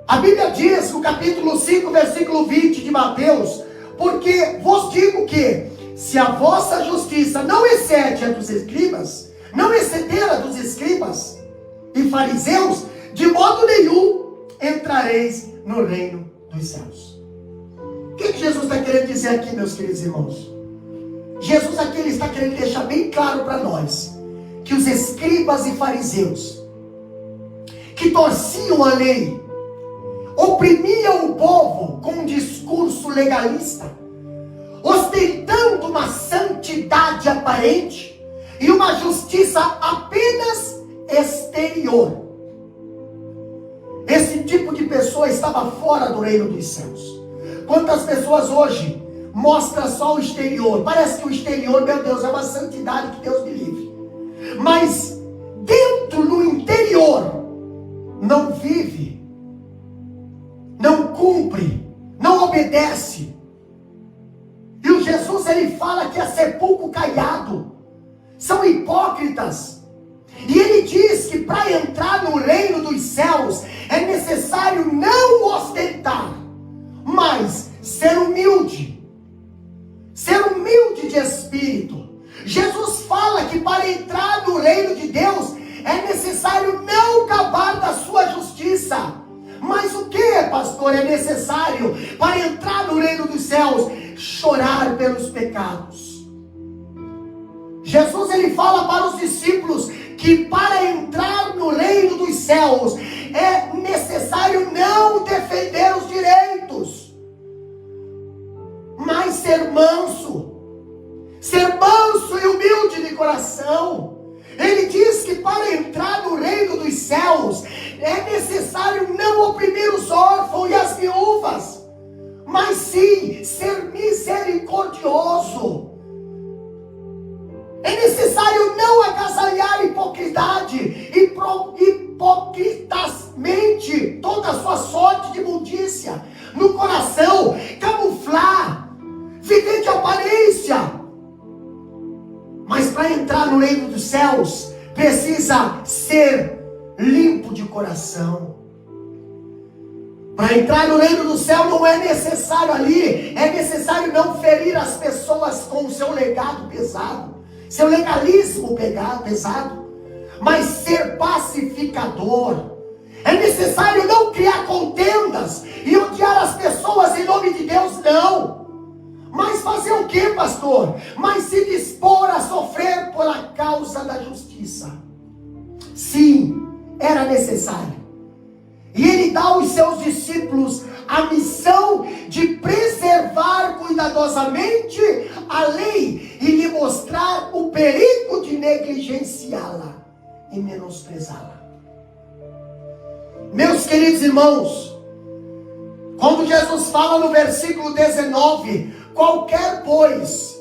A Bíblia diz no capítulo 5, versículo 20 de Mateus: porque vos digo que, se a vossa justiça não excede a dos escribas, não exceder a dos escribas e fariseus, de modo nenhum entrareis no reino dos céus. O que Jesus está querendo dizer aqui, meus queridos irmãos? Jesus aqui, ele está querendo deixar bem claro para nós que os escribas e fariseus, que torciam a lei, oprimiam o povo com um discurso legalista, ostentando uma santidade aparente e uma justiça apenas exterior. Esse tipo de pessoa estava fora do reino dos céus. Quantas pessoas hoje mostram só o exterior? Parece que o exterior, meu Deus, é uma santidade, que Deus me livre. Mas dentro, no interior, não vive, não cumpre, não obedece. E o Jesus, ele fala que é sepulcro caiado, são hipócritas. E ele diz que para entrar no reino dos céus é necessário não ostentar, mas ser humilde de espírito. Jesus fala que para entrar no reino de Deus é necessário não gabar da sua justiça. Mas o que, pastor, é necessário para entrar no reino dos céus? Chorar pelos pecados. Jesus, ele fala para os discípulos que para entrar no reino dos céus é necessário não defender os direitos, mas ser manso e humilde de coração. Ele diz que para entrar no reino dos céus é necessário não oprimir os órfãos e as viúvas, mas sim ser misericordioso. É necessário não agasalhar hipocritamente toda a sua sorte de imundícia no coração, camuflar diferente aparência. Mas para entrar no reino dos céus, precisa ser limpo de coração. Para entrar no reino do céu não é necessário ali, é necessário não ferir as pessoas com o seu legado pesado, seu legalismo pesado, mas ser pacificador. É necessário não criar contendas e odiar as pessoas em nome de Deus, não. Mas fazer o que, pastor? Mas se dispor a sofrer pela causa da justiça. Sim, era necessário. E ele dá aos seus discípulos a missão de preservar cuidadosamente a lei e lhe mostrar o perigo de negligenciá-la e menosprezá-la. Meus queridos irmãos, quando Jesus fala no versículo 19, qualquer pois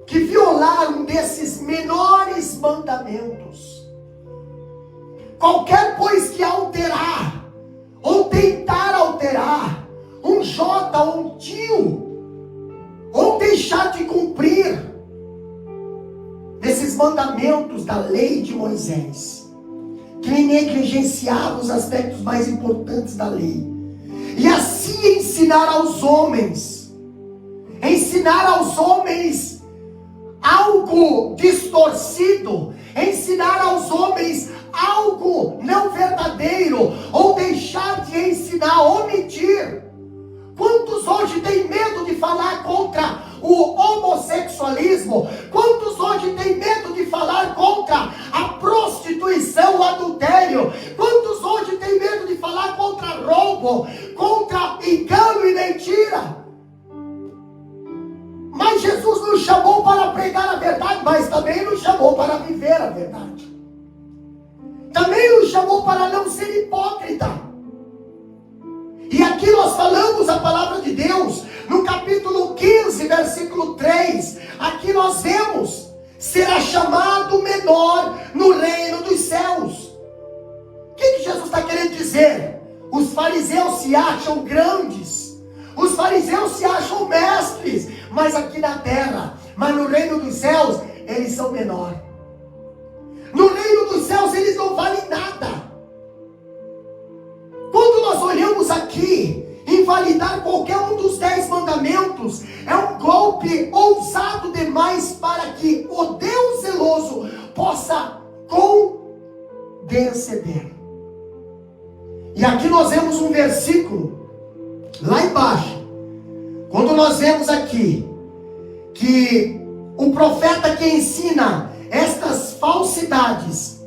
que violar um desses menores mandamentos, qualquer pois que alterar, ou tentar alterar, um jota ou um tio, ou deixar de cumprir desses mandamentos da lei de Moisés, que negligenciava os aspectos mais importantes da lei, e assim ensinar aos homens algo distorcido, ensinar aos homens algo não verdadeiro, ou deixar de ensinar, omitir. Quantos hoje têm medo de falar contra o homossexualismo? Quantos hoje têm medo de falar contra a prostituição, o adultério? Quantos hoje têm medo de falar contra roubo, contra engano e mentira? Mas Jesus nos chamou para pregar a verdade, mas também nos chamou para viver a verdade. Também nos chamou para não ser hipócrita. E aqui nós falamos a palavra de Deus, no capítulo 15, versículo 3. Aqui nós vemos: será chamado menor no reino dos céus. O que Jesus está querendo dizer? Os fariseus se acham grandes, os fariseus se acham mestres, mas aqui na terra, mas no reino dos céus, eles são menor. No reino dos céus eles não valem nada. Quando nós olhamos aqui, invalidar qualquer um dos 10 mandamentos é um golpe ousado demais para que o Deus zeloso possa conceder. E aqui nós vemos um versículo lá embaixo, quando nós vemos aqui que o profeta que ensina estas falsidades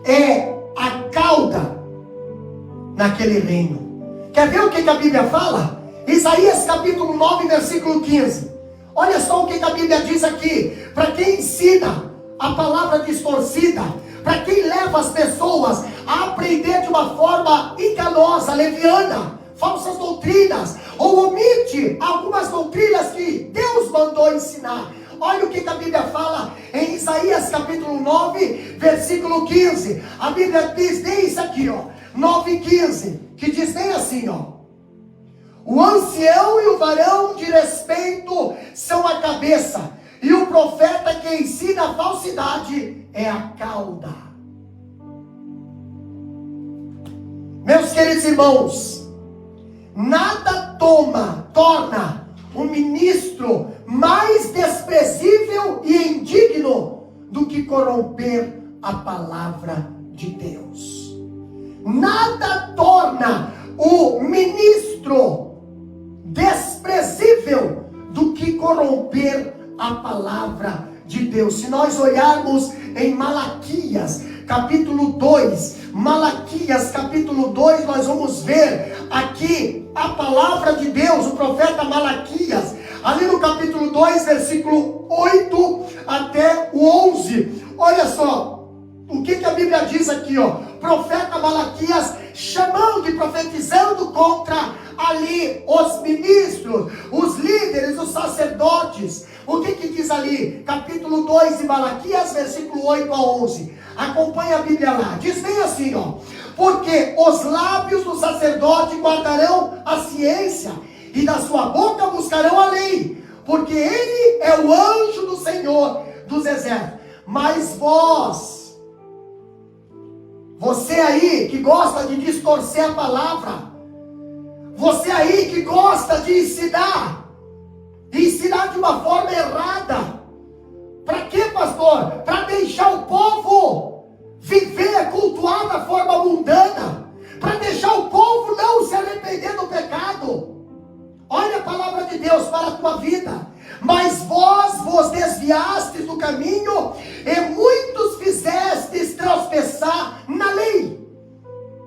é a cauda naquele reino. Quer ver o que a Bíblia fala? Isaías capítulo 9, versículo 15. Olha só o que a Bíblia diz aqui. Para quem ensina a palavra distorcida, para quem leva as pessoas a aprender de uma forma enganosa, leviana, falsas doutrinas, ou omite algumas doutrinas que Deus mandou ensinar. Olha o que a Bíblia fala em Isaías capítulo 9, versículo 15. A Bíblia diz bem isso aqui, 9:15, que diz bem assim, o ancião e o varão de respeito são a cabeça, e o profeta que ensina a falsidade é a cauda. Meus queridos irmãos, nada torna um ministro mais desprezível e indigno do que corromper a palavra de Deus. Nada torna o ministro desprezível do que corromper a palavra de Deus. Se nós olharmos em Malaquias capítulo 2, Malaquias capítulo 2, nós vamos ver aqui a palavra de Deus, o profeta Malaquias, ali no capítulo 2, versículo 8 até o 11. Olha só o que a Bíblia diz aqui, profeta Malaquias chamando e profetizando contra ali os ministros, os líderes, os sacerdotes. O que diz ali? Capítulo 2 de Malaquias, versículo 8 a 11. Acompanha a Bíblia lá. Diz bem assim, porque os lábios do sacerdote guardarão a ciência, e da sua boca buscarão a lei, porque ele é o anjo do Senhor dos exércitos. Mas você aí que gosta de distorcer a palavra, você aí que gosta de ensinar de uma forma errada. Para quê, pastor? Para deixar o povo viver, cultuar da forma mundana, para deixar o povo não se arrepender do pecado. Olha a palavra de Deus para a tua vida. Mas vós vos desviastes do caminho, e muitos fizestes tropeçar na lei.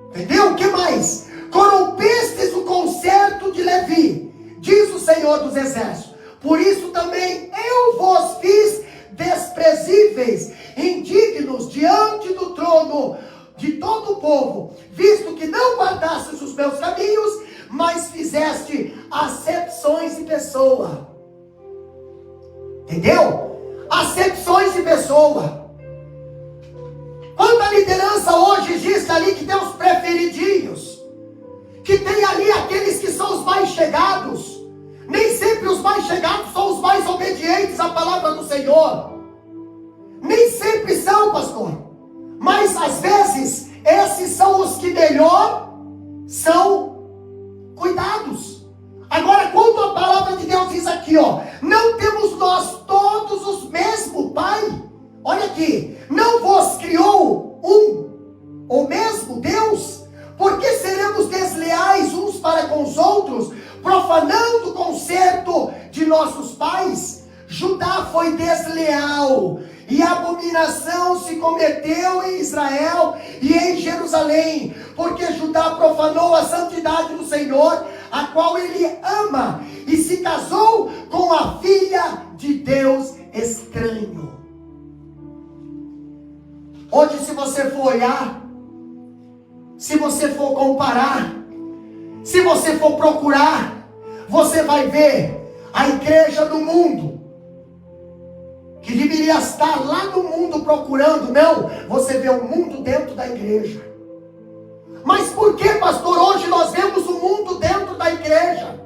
Entendeu? O que mais? Corrompestes o concerto de Levi, diz o Senhor dos exércitos. Por isso também eu vos fiz desprezíveis, indignos diante do trono de todo o povo, visto que não guardastes os meus caminhos, mas fizeste acepções de pessoa. Entendeu? Acepções de pessoa. Quando a liderança hoje existe ali que tem os preferidinhos, que tem ali aqueles que são os mais chegados. Nem sempre os mais chegados são os mais obedientes à palavra do Senhor. Nem sempre são, pastor. Mas às vezes, esses são os que melhor são cuidados. Agora, quando a palavra de Deus diz aqui, não temos nós todos os mesmos Pai. Olha aqui, não vos criou o mesmo Deus? Por que seremos desleais uns para com os outros, profanando o concerto de nossos pais? Judá foi desleal, e a abominação se cometeu em Israel e em Jerusalém, porque Judá profanou a santidade do Senhor, a qual ele ama, e se casou com a filha de Deus estranho. Hoje, se você for olhar, se você for comparar, se você for procurar, você vai ver a igreja do mundo, que deveria estar lá no mundo procurando. Não, você vê o mundo dentro da igreja. Mas por que, pastor, hoje nós vemos o mundo dentro da igreja?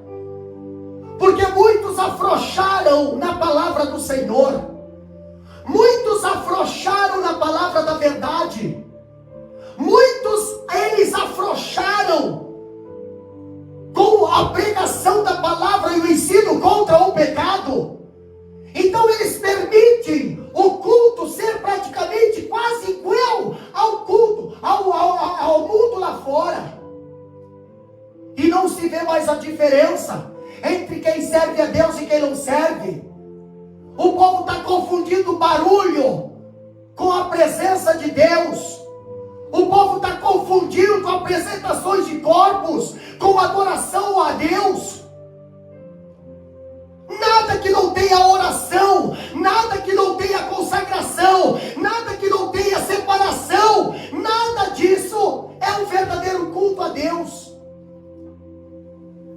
Porque muitos afrouxaram na palavra do Senhor. Muitos afrouxaram na palavra da verdade. Muitos, eles afrouxaram com a pregação da palavra e o ensino contra o pecado. Então eles permitem o culto ser praticamente quase igual ao culto, ao mundo lá fora. E não se vê mais a diferença entre quem serve a Deus e quem não serve. O povo está confundindo barulho com a presença de Deus. O povo está confundindo apresentações de corpos com adoração a Deus. Nada que não tenha oração, nada que não tenha consagração, nada que não tenha separação, nada disso é um verdadeiro culto a Deus.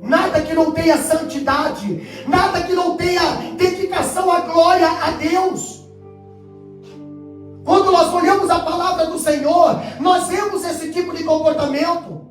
Nada que não tenha santidade, nada que não tenha dedicação à glória a Deus. Quando nós olhamos a palavra do Senhor, nós vemos esse tipo de comportamento.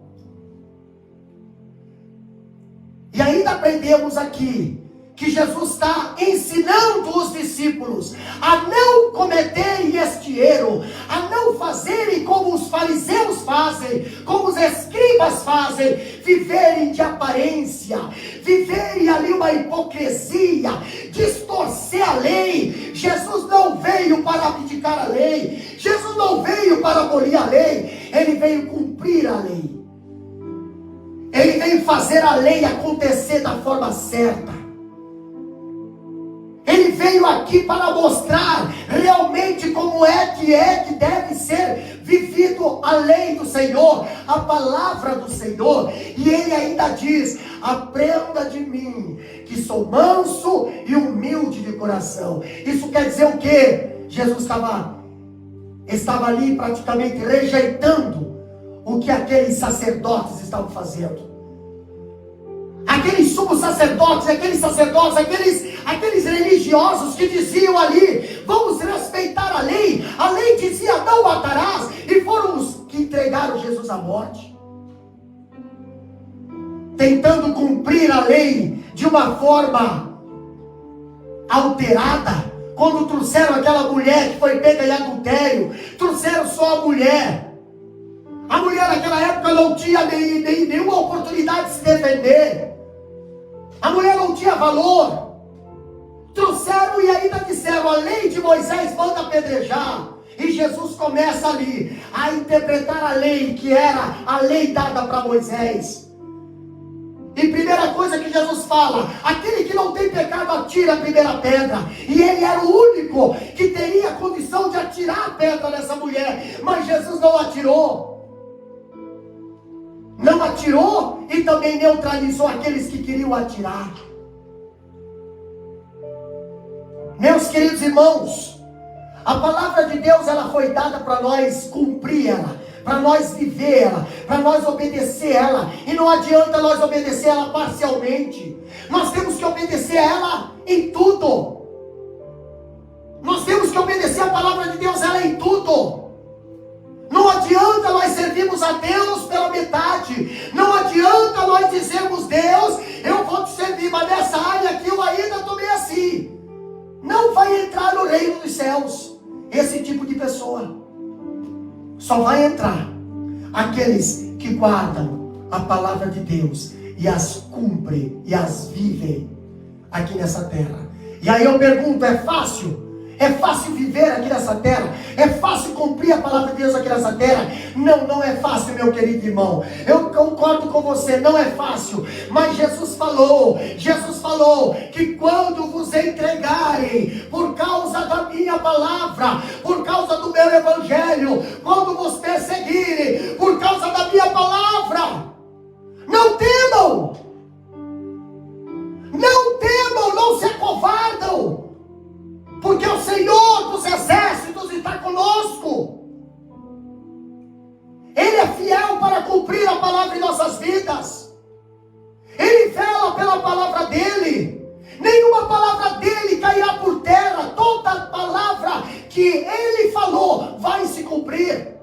E ainda aprendemos aqui que Jesus está ensinando os discípulos a não cometerem este erro, a não fazerem como os fariseus fazem, como os escribas fazem, viverem de aparência, viverem ali uma hipocrisia, distorcer a lei. Jesus não veio para abdicar a lei, Jesus não veio para abolir a lei, Ele veio cumprir a lei. Ele veio fazer a lei acontecer da forma certa. Ele veio aqui para mostrar realmente como é que deve ser vivido a lei do Senhor, a palavra do Senhor. E ele ainda diz: aprenda de mim, que sou manso e humilde de coração. Isso quer dizer o quê? Jesus estava ali praticamente rejeitando o que aqueles sacerdotes estavam fazendo. Aqueles sumos sacerdotes, aqueles religiosos que diziam ali: vamos respeitar a lei dizia não matarás, e foram os que entregaram Jesus à morte. tentando cumprir a lei de uma forma alterada. Quando trouxeram aquela mulher que foi pega em adultério, trouxeram só a mulher. A mulher naquela época não tinha nenhuma oportunidade de se defender. A mulher não tinha valor. Trouxeram e ainda disseram: a lei de Moisés manda apedrejar. E Jesus começa ali a interpretar a lei, que era a lei dada para Moisés. E primeira coisa que Jesus fala: aquele que não tem pecado atira a primeira pedra. E ele era o único que teria condição de atirar a pedra nessa mulher. Mas Jesus não atirou. Não atirou e também neutralizou aqueles que queriam atirar. Meus queridos irmãos, a palavra de Deus, ela foi dada para nós cumprir ela, para nós viver ela, para nós obedecer ela. E não adianta nós obedecer ela parcialmente. Nós temos que obedecer ela em tudo. Nós temos que obedecer a palavra de Deus, ela em tudo. Não adianta nós servirmos a Deus pela metade. Não adianta nós dizermos: Deus, eu vou te servir, mas nessa área aqui eu ainda estou meio assim. Não vai entrar no reino dos céus esse tipo de pessoa. Só vai entrar aqueles que guardam a palavra de Deus e as cumprem e as vivem aqui nessa terra. E aí eu pergunto: é fácil? É fácil viver aqui nessa terra? É fácil cumprir a palavra de Deus aqui nessa terra? Não, não é fácil, meu querido irmão. Eu concordo com você, não é fácil. Mas Jesus falou que quando vos entregarem por causa da minha palavra, por causa do meu evangelho, quando vos perseguirem por causa da minha palavra, não temam. Não temam, não se acovardam. Porque o Senhor dos exércitos está conosco. Ele é fiel para cumprir a palavra em nossas vidas. Ele vela pela palavra dele. Nenhuma palavra dele cairá por terra. Toda palavra que ele falou vai se cumprir.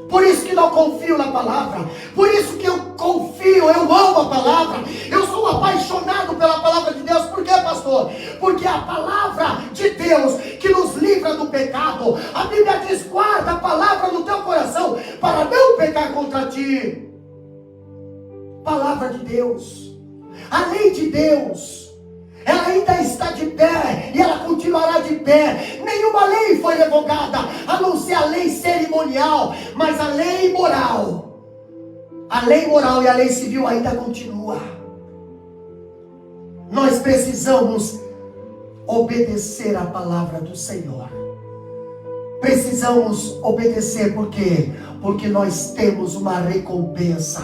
Por isso que não confio na palavra. Por isso que eu confio, eu amo a palavra. Eu sou apaixonado pela palavra de Deus. Por quê, pastor? Porque a palavra de Deus que nos livra do pecado. A Bíblia diz: guarda a palavra no teu coração para não pecar contra ti. Palavra de Deus. A lei de Deus, ela ainda está de pé e ela continuará de pé. Nenhuma lei foi revogada, a não ser a lei cerimonial, mas a lei moral e a lei civil ainda continua. Nós precisamos obedecer a palavra do Senhor. Precisamos obedecer, por quê? Porque nós temos uma recompensa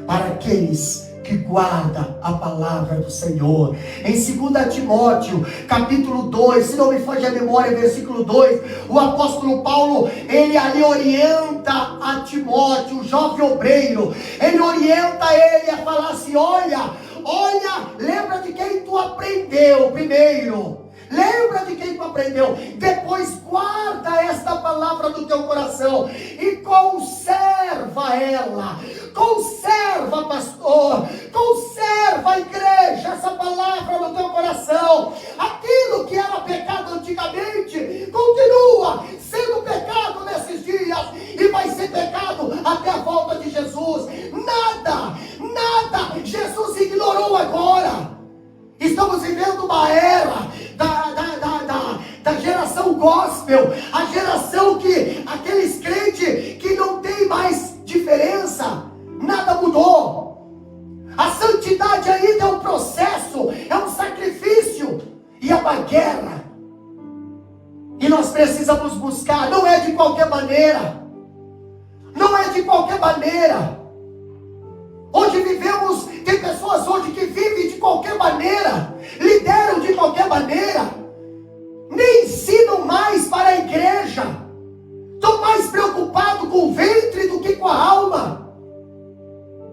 para aqueles que guarda a palavra do Senhor. Em 2 Timóteo, capítulo 2, se não me foge a memória, versículo 2, o apóstolo Paulo, ele ali orienta a Timóteo, o jovem obreiro, ele orienta ele a falar assim: olha, lembra de quem tu aprendeu primeiro. Lembra de quem tu aprendeu. Depois guarda esta palavra do teu coração e conserva ela. Conserva, pastor. Conserva, igreja, essa palavra no teu coração. Aquilo que era pecado antigamente continua sendo pecado nesses dias e vai ser pecado até a volta de Jesus. Nada Jesus ignorou agora. Estamos vivendo uma era da geração gospel, a geração que, aqueles crentes que não tem mais diferença, nada mudou. A santidade ainda é um processo, é um sacrifício e é uma guerra. E nós precisamos buscar, não é de qualquer maneira. Não é de qualquer maneira. Hoje vivemos, tem pessoas hoje que vivem de qualquer maneira, lideram de qualquer maneira, nem ensinam mais para a igreja, estão mais preocupados com o ventre do que com a alma.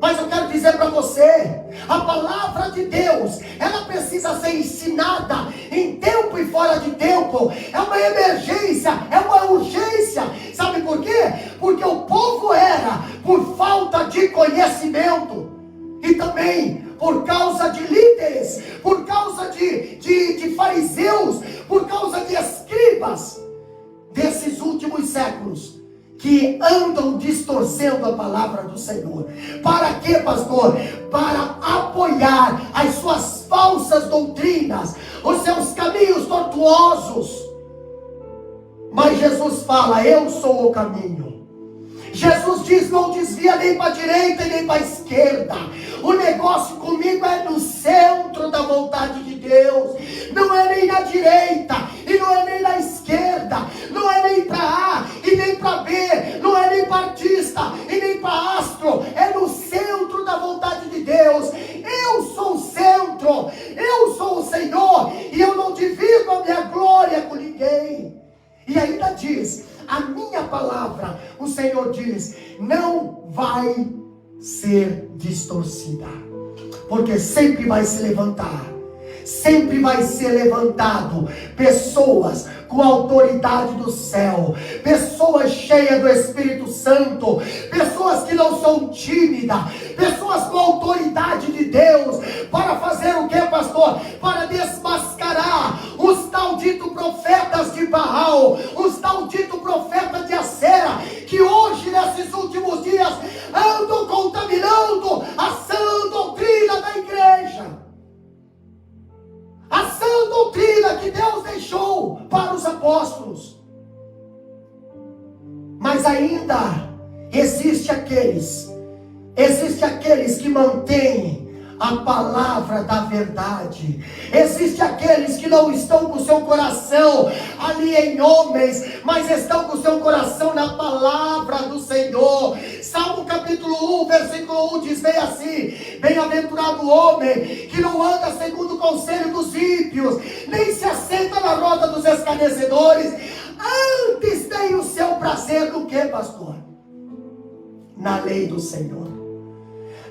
Mas eu quero dizer para você, a palavra de Deus, ela precisa ser ensinada em tempo e fora de tempo. É uma emergência, é uma urgência. Sabe por quê? Porque o povo era por falta de conhecimento. também, por causa de líderes, por causa de fariseus, por causa de escribas desses últimos séculos, que andam distorcendo a palavra do Senhor. Para quê, pastor? Para apoiar as suas falsas doutrinas, os seus caminhos tortuosos. Mas Jesus fala: eu sou o caminho. Jesus diz: não desvia nem para a direita e nem para a esquerda. O negócio comigo é no centro da vontade de Deus. Não é nem na direita e não é nem na esquerda. Não é nem para A e nem para B. Não é nem para artista e nem para astro. É no centro da vontade de Deus. Eu sou o centro. Eu sou o Senhor. E eu não divido a minha glória com ninguém. E ainda diz: a minha palavra, o Senhor diz, não vai ser distorcida, porque sempre vai se levantar, sempre vai ser levantado pessoas com autoridade do céu, pessoas cheias do Espírito Santo, pessoas que não são tímidas, pessoas com autoridade de Deus, para fazer o que, pastor? Para desmascarar os tal dito profetas de Baal, os tal dito profetas de Acera, que hoje, nesses últimos dias, andam contaminando a sã doutrina da igreja. A sã doutrina que Deus deixou para os apóstolos. Mas ainda existe aqueles que mantêm a palavra da verdade. Existe aqueles que não estão com o seu coração ali em homens, mas estão com o seu coração na palavra do Senhor. Salmo capítulo 1, versículo 1 diz bem assim: bem-aventurado o homem que não anda segundo o conselho dos ímpios, nem se assenta na roda dos escarnecedores, antes tem o seu prazer no que, pastor? Na lei do Senhor,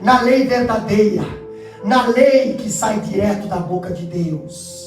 na lei verdadeira, na lei que sai direto da boca de Deus.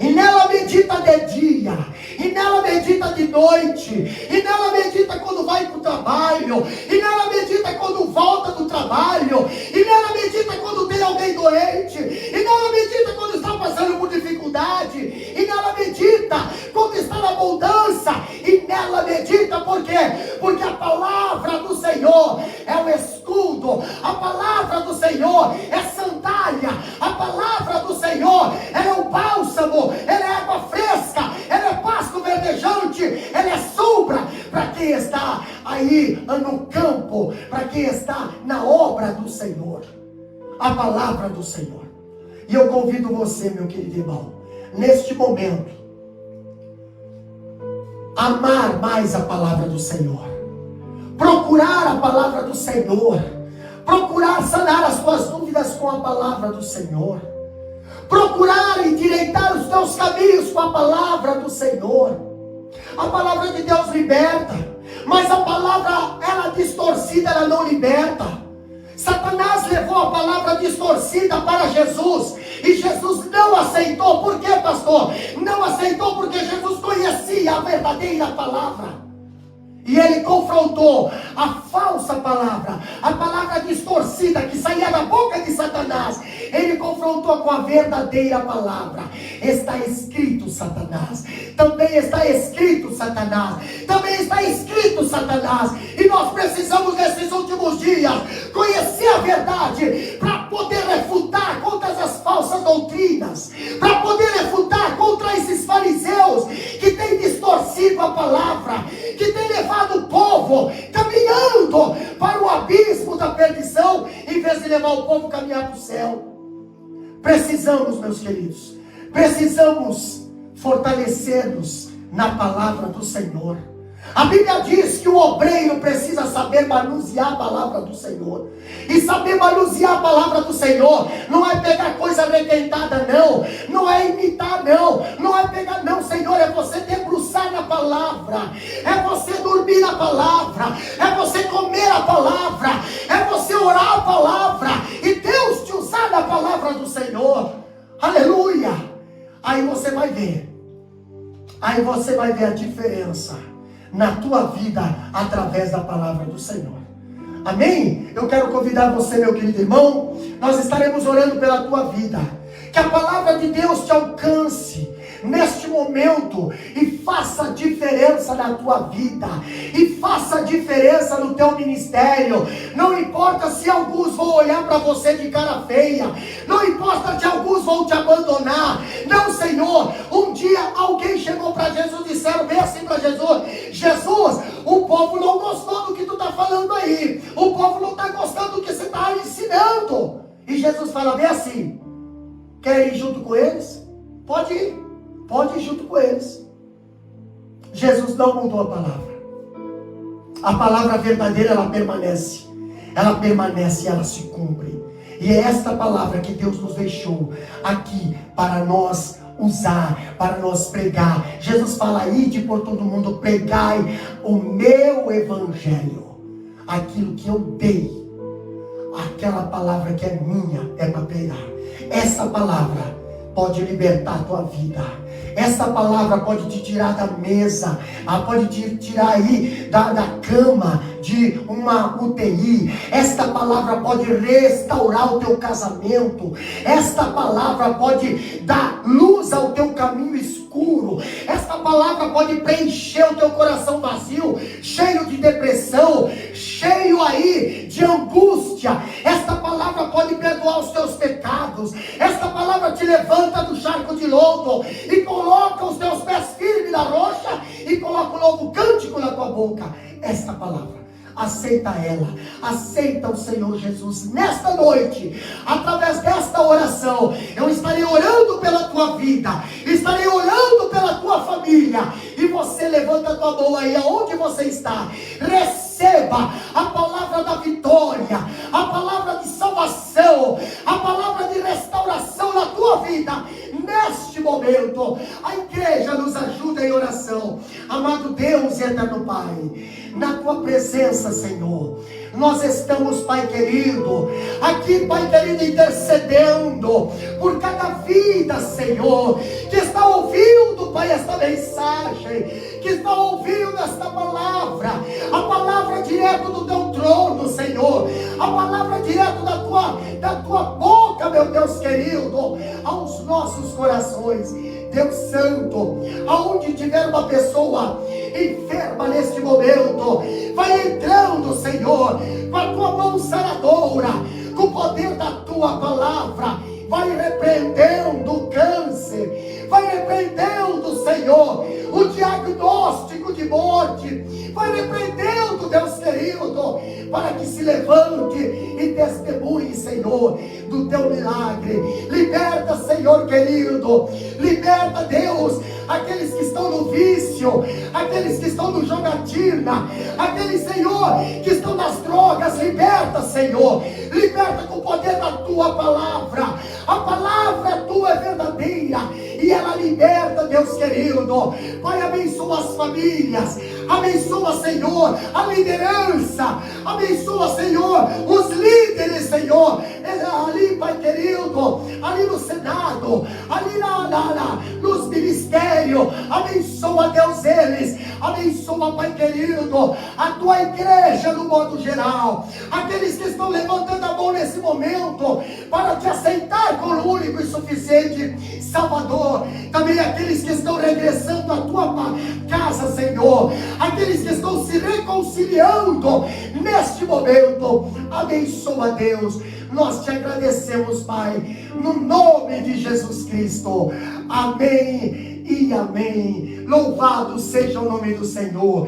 E nela medita de dia, e nela medita de noite, e nela medita quando vai para o trabalho, e nela medita quando volta do trabalho, e nela medita quando tem alguém doente, e nela medita quando está passando por dificuldade, e nela medita quando está na abundância, e nela medita por quê? Porque a palavra do Senhor é o escudo, a palavra do Senhor é sandália, a palavra do Senhor é o bálsamo, ela é água fresca, ela é pasto verdejante, ela é sombra para quem está aí no campo, para quem está na obra do Senhor. A palavra do Senhor. E eu convido você, meu querido irmão, neste momento, amar mais a palavra do Senhor, procurar a palavra do Senhor, procurar sanar as suas dúvidas com a palavra do Senhor, procurar endireitar os teus caminhos com a palavra do Senhor. A palavra de Deus liberta, mas a palavra, ela distorcida, ela não liberta. Satanás levou a palavra distorcida para Jesus, e Jesus não aceitou. Por quê, pastor? Não aceitou porque Jesus conhecia a verdadeira palavra. E ele confrontou a falsa palavra, a palavra distorcida que saía da boca de Satanás. Ele confrontou com a verdadeira palavra. Está escrito, Satanás. Também está escrito, Satanás. Também está escrito, Satanás. E nós precisamos, nesses últimos dias, conhecer a verdade para poder refutar contra as falsas doutrinas, para poder refutar contra esses fariseus que têm distorcido a palavra, que têm levado o povo caminhando para o abismo da perdição, em vez de levar o povo a caminhar para o céu. Precisamos, meus queridos, precisamos fortalecer-nos na palavra do Senhor. A Bíblia diz que o obreiro precisa saber manusear a palavra do Senhor. E saber manusear a palavra do Senhor não é pegar coisa requentada, não. Não é imitar, não. Não é pegar, não, Senhor. É você debruçar na palavra. É você dormir na palavra. É você comer a palavra. É você orar a palavra. E Deus te usar na palavra do Senhor. Aleluia. Aí você vai ver. Aí você vai ver a diferença na tua vida através da palavra do Senhor. Amém? Eu quero convidar você, meu querido irmão, nós estaremos orando pela tua vida. Que a palavra de Deus te alcance neste momento e faça diferença na tua vida, e faça diferença no teu ministério. Não importa se alguns vão olhar para você de cara feia, não importa se alguns vão te abandonar. Não, Senhor, um dia alguém chegou para Jesus e disseram bem assim para Jesus: Jesus, o povo não gostou do que tu está falando aí, o povo não está gostando do que você está ensinando. E Jesus fala bem assim: quer ir junto com eles? Pode ir. Pode ir junto com eles. Jesus não mudou a palavra. A palavra verdadeira, ela permanece. Ela permanece e ela se cumpre. E é esta palavra que Deus nos deixou aqui para nós usar, para nós pregar. Jesus fala: ide por todo mundo, pregai o meu evangelho. Aquilo que eu dei, aquela palavra que é minha, é para pregar. Essa palavra pode libertar a tua vida. Essa palavra pode te tirar da mesa, pode te tirar aí da cama de uma UTI. Esta palavra pode restaurar o teu casamento. Esta palavra pode dar luz ao teu caminho escuro. Esta palavra pode preencher o teu coração vazio, cheio de depressão, cheio aí de angústia. Esta palavra pode perdoar os teus pecados. Esta palavra te levanta do charco de lodo e coloca os teus pés firmes na rocha e coloca um novo cântico na tua boca. Esta palavra, aceita ela, aceita o Senhor Jesus. Nesta noite, através desta oração, eu estarei orando pela tua vida, estarei orando pela tua família, e você levanta a tua mão aí aonde você está, receba a palavra da vitória, a palavra de salvação, a palavra de restauração na tua vida. Neste momento, a igreja nos ajuda em oração. Amado Deus e eterno Pai, na tua presença, Senhor, nós estamos, Pai querido, aqui, Pai querido, intercedendo por cada vida, Senhor, que está ouvindo, Pai, esta mensagem, que está ouvindo esta palavra, a palavra direto do teu trono, Senhor, a palavra direto da tua boca, meu Deus querido, aos nossos corações. Deus Santo, aonde tiver uma pessoa enferma neste momento, vai entrando, Senhor, com a tua mão saradora, com o poder da tua palavra, vai repreendendo o câncer, vai repreendendo, Senhor, o diagnóstico de morte, vai repreendendo, Deus querido, para que se levante e testemunhe, Senhor, do teu milagre. Liberta, Senhor querido, liberta, Deus, aqueles que estão no vício, aqueles que estão no jogatina, aqueles, Senhor, que estão nas drogas. Liberta, Senhor, liberta com o poder da tua palavra. A palavra tua é verdadeira e ela liberta, Deus querido. Pai, abençoa as famílias, abençoa, Senhor, a liderança, abençoa, Senhor, os líderes, Senhor, ali, Pai querido, ali no Senado, ali nos ministérios. Abençoa, Deus, eles, abençoa, Pai querido, a tua igreja no modo geral, aqueles que estão levantando a mão nesse momento para te aceitar como único e suficiente Salvador, também aqueles que estão regressando à tua casa, Senhor, aqueles que estão se reconciliando neste momento. Abençoa, Deus, nós te agradecemos, Pai, no nome de Jesus Cristo. Amém e amém. Louvado seja o nome do Senhor.